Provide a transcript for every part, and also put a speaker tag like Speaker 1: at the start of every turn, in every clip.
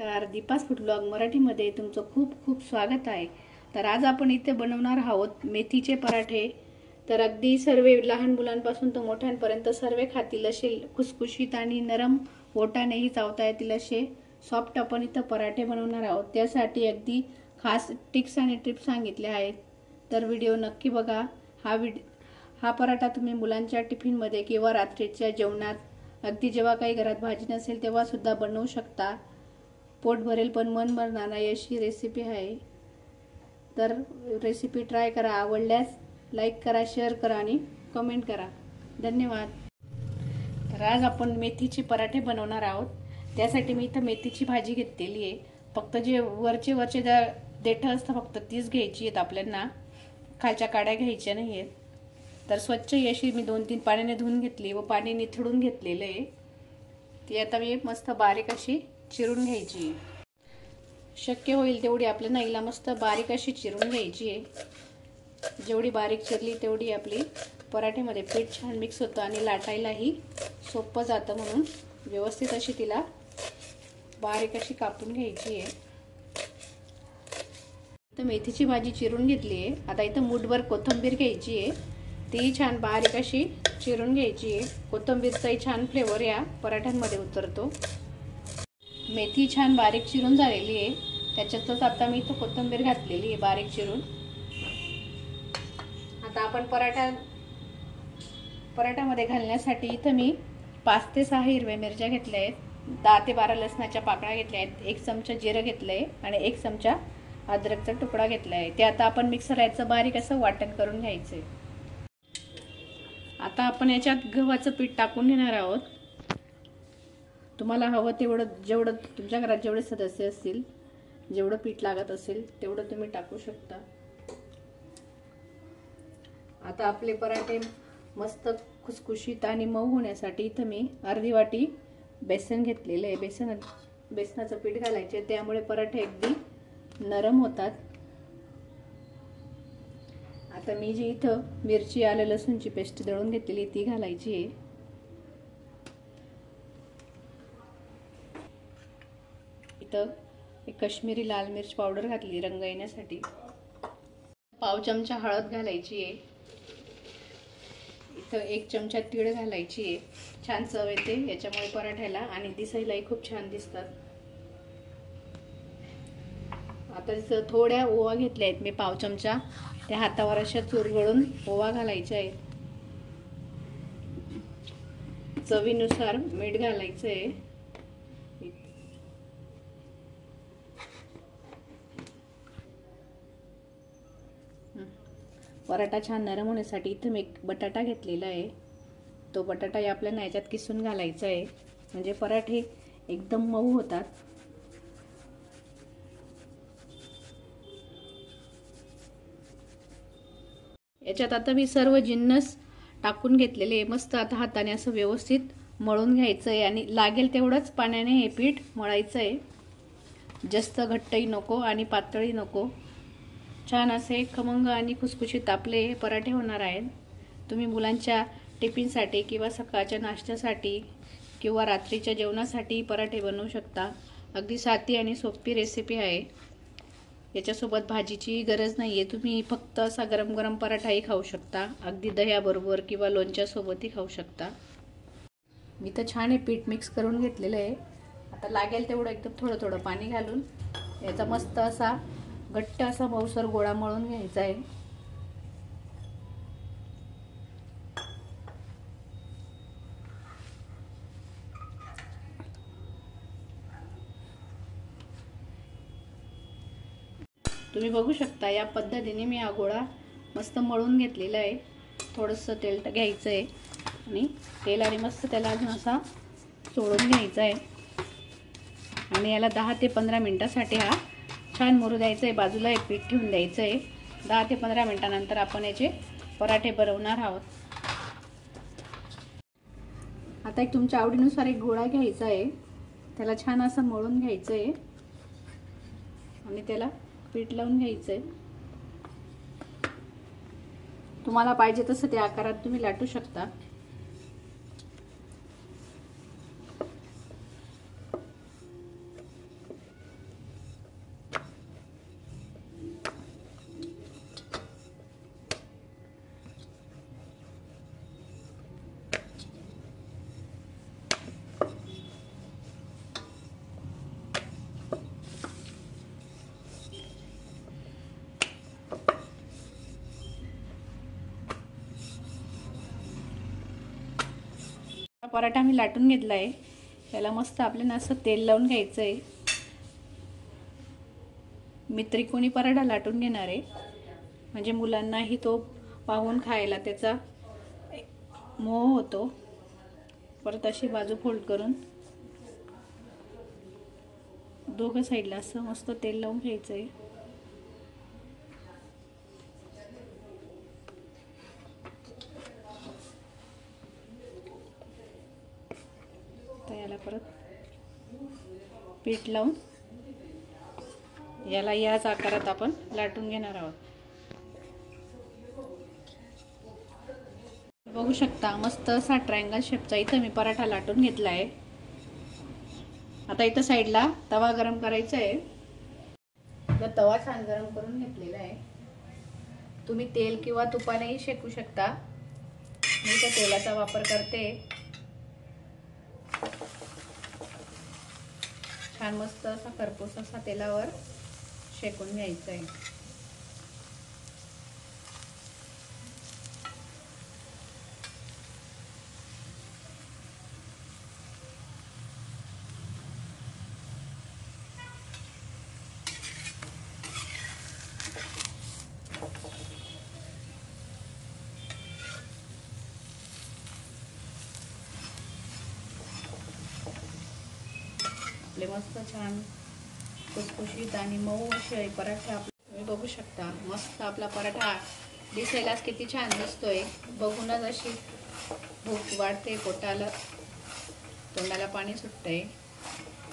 Speaker 1: नमस्कार, Deepa's food blog मराठीमध्ये तुमचं खूप खूप स्वागत आहे। तर आज आपण इथे बनवणार आहोत मेथीचे पराठे। तर अगदी सर्व लहान मुलांपासून तर मोठ्यांपर्यंत सर्व खातील असे खुसखुशीत आणि नरम ओठानेही चावता येतील असे सॉफ्ट आपण इथे पराठे बनवणार आहोत। त्यासाठी अगदी खास टिप्स आणि टिप्स सांगितले आहेत, तर व्हिडिओ नक्की बघा। हा पराठा तुम्ही मुलांच्या टिफिनमध्ये किंवा रात्रीच्या जेवणात, अगदी जेव्हा काही घरात भाजी नसेल तेव्हा सुद्धा बनवू शकता। पोट भरेल पण मन भरणार नाही अशी रेसिपी आहे। तर रेसिपी ट्राय करा, आवडल्यास लाईक करा, शेअर करा आणि कमेंट करा। धन्यवाद। तर आज आपण मेथीचे पराठे बनवणार आहोत। त्यासाठी मी इथं मेथीची भाजी घेतलेली आहे। फक्त जे वरचे देठ असतं फक्त तीच घ्यायची आहेत आपल्याला, खालच्या काड्या घ्यायच्या नाहीत। तर स्वच्छ अशी मी 2-3 पाण्याने धुवून घेतली व पाणी निथळून घेतलेलं आहे। ती आता मी मस्त बारीक अशी चिरून घ्यायची। शक्य होईल तेवढी आपल्याला हिला मस्त बारीक अशी चिरून घ्यायची आहे। जेवढी बारीक चिरली तेवढी आपली पराठ्यामध्ये पीठ छान मिक्स होतं आणि लाटायलाही सोपं जातं, म्हणून व्यवस्थित अशी तिला बारीक अशी कापून घ्यायची आहे। तर मेथीची भाजी चिरून घेतली आहे। आता इथं मूठभर कोथिंबीर घ्यायची आहे, ती छान बारीक अशी चिरून घ्यायची आहे। कोथिंबीरचाही छान फ्लेवर या पराठ्यांमध्ये उतरतो। मेथी छान बारीक चिरून झालेली आहे, त्याच्यातच आता मी इथं कोथिंबीर घातलेली आहे बारीक चिरून। आता आपण पराठ्यामध्ये घालण्यासाठी इथं मी 5 ते 6 हिरव्या मिरच्या घेतल्या आहेत, 10 ते 12 लसणाच्या पाकळ्या घेतल्या आहेत, 1 चमचा जिरं घेतलंय आणि 1 चमचा अद्रकचा तुकडा घेतला आहे। ते आता आपण मिक्सरचं बारीक असं वाटण करून घ्यायचंय। आता आपण याच्यात गव्हाचं पीठ टाकून घेणार आहोत। तुम्हाला हवं तेवढं, जेवढं तुमच्या घरात जेवढे सदस्य असतील, जेवढं पीठ लागत असेल तेवढं तुम्ही टाकू शकता। आता आपले पराठे मस्त खुसखुशीत आणि मऊ होण्यासाठी इथं मी अर्धी वाटी बेसन घेतलेलं आहे। बेसनाचं पीठ घालायचे, त्यामुळे पराठे अगदी नरम होतात। आता मी जी इथं मिरची आलं लसूणची पेस्ट दळून घेतलेली ती घालायची आहे। इथं एक काश्मीरी लाल मिर्च पावडर घातली रंग येण्यासाठी। पाव चमचा हळद घालायची आहे। इथं 1 चमचा तीळ घालायची आहे, छान चव येते याच्यामुळे पराठ्याला आणि दिसायलाही खूप छान दिसतात। आता इथं थोड्या ओवा घेतल्या आहेत मी पाव चमचा, त्या हातावर अशा चुरगळून ओवा घालायचा आहे। चवीनुसार मीठ घालायचं आहे। पराठा छान नरम होण्यासाठी इथं मी एक बटाटा घेतलेला आहे, तो बटाटा आपल्याला याच्यात किसून घालायचा आहे, म्हणजे पराठे एकदम मऊ होतात। याच्यात आता मी सर्व जिन्नस टाकून घेतलेले, मस्त आता हाताने असं व्यवस्थित मळून घ्यायचं आहे आणि लागेल तेवढंच पाण्याने हे पीठ मळायचं आहे। जास्त घट्टही नको आणि पातळही नको, छान असे खमंग आणि खुसखुशीत आपले पराठे होणार आहेत। तुम्ही मुलांच्या टिफिनसाठी किंवा सकाळच्या नाश्त्यासाठी किंवा रात्रीच्या जेवणासाठी पराठे बनवू शकता। अगदी साधी आणि सोपी रेसिपी आहे, याच्यासोबत भाजीची गरज नाहीये। तुम्ही फक्त असा गरम गरम पराठाही खाऊ शकता, अगदी दह्याबरोबर किंवा लोणच्यासोबतही खाऊ शकता। मी तर छान हे पीठ मिक्स करून घेतलेलं आहे। आता लागेल तेवढं एकदम थोडं थोडं पाणी घालून याचा मस्त असा घट्ट असा मऊसर गोळा मळून घ्यायचा आहे। तुम्ही बघू शकता या पद्धतीने मी हा गोळा मस्त मळून घेतलेला आहे। थोडंसं तेल घ्यायचं आहे आणि तेलाने मस्त त्याला अजून असा चोळून घ्यायचा आहे आणि याला 10 ते 15 मिनिटांसाठी हा छान मुरू द्यायचं आहे। बाजूला एक पीठ ठेवून द्यायचं आहे। 10 ते 15 मिनिटांनंतर आपण याचे पराठे बनवणार आहोत। आता एक तुमच्या आवडीनुसार एक गोळा घ्यायचा आहे, त्याला छान असं मळून घ्यायचं आहे आणि त्याला पीठ लावून घ्यायचं आहे। तुम्हाला पाहिजे तसं त्या आकारात तुम्ही लाटू शकता। पराठा मी लाटून घेतला आहे. त्याला मस्त आपल्याला असं तेल लावून घ्यायचं आहे. मी त्रिकोणी पराठा लाटून घेणार आहे, म्हणजे मुलांनाही तो पाहून खायला त्याचा मोह होतो. परत अशी बाजू फोल्ड करून दोघं साईडला असं मस्त तेल लावून घ्यायचं आहे. तर याला परत पीठ लावून याला याच आकारात आपण लाटून घेणार आहोत. बघू शकता मस्त असा ट्रायंगल शेपचा इथं मी पराठा लाटून घेतला आहे. आता इथं साईडला तवा गरम करायचा आहे. तर तवा छान गरम करून घेतलेला आहे. तुम्ही तेल किंवा तुपानेही शेकू शकता. मी तर तेलाचा वापर करते. छान मस्त असा खरपूस असा तेलावर शेकून घ्यायचा आहे. आपले मस्त छान खुसखुशीत आणि मऊ असे पराठे तुम्ही बघू शकता. मस्त आपला पराठा दिसायलाच किती छान दिसतोय. बघूनच अशी भूक वाढते, पोटाला तोंडाला पाणी सुटतंय.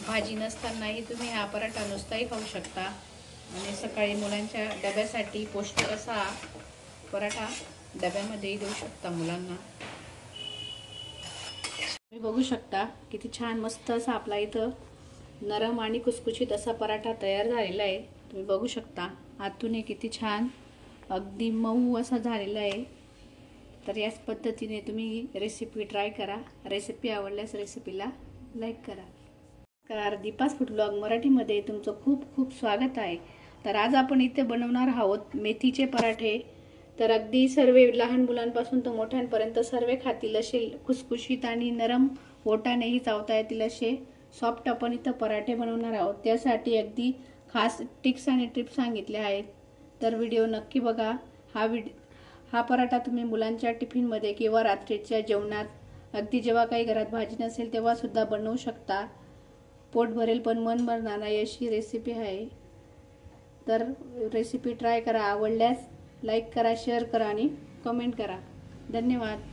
Speaker 1: भाजी नसतानाही तुम्ही हा पराठा नुसताही खाऊ शकता आणि सकाळी मुलांच्या डब्यासाठी पौष्टिक असा पराठा डब्यामध्येही देऊ शकता मुलांना. तुम्ही बघू शकता किती छान मस्त असा आपला इथं नरम आणि खुसखुशीत असा पराठा तयार झालेला आहे. तुम्ही बघू शकता आतून किती छान अगदी मऊ असा झालेला आहे. तर याच पद्धतीने तुम्ही रेसिपी ट्राय करा. रेसिपी आवडल्यास रेसिपीला लाईक करा. दीपास फूड ब्लॉग मराठीमध्ये तुमचं खूप खूप स्वागत आहे. तर आज आपण इथे बनवणार आहोत मेथीचे पराठे. तर अगदी सर्व लहान मुलांपासून तर मोठ्यांपर्यंत सर्व खातील असे खुसखुशीत आणि नरम पोटानेही चावता येतील असे सॉफ्ट आपण इथं पराठे बनवणार आहोत. त्यासाठी अगदी खास टिप्स आणि ट्रिप्स सांगितल्या आहेत. तर व्हिडिओ नक्की बघा. हा पराठा तुम्ही मुलांच्या टिफिनमध्ये किंवा रात्रीच्या जेवणात अगदी जेव्हा काही घरात भाजी नसेल तेव्हा सुद्धा बनवू शकता. पोट भरेल पण मन भरणार नाही अशी रेसिपी आहे. तर रेसिपी ट्राय करा. आवडल्यास लाईक करा, शेअर करा आणि कमेंट करा. धन्यवाद.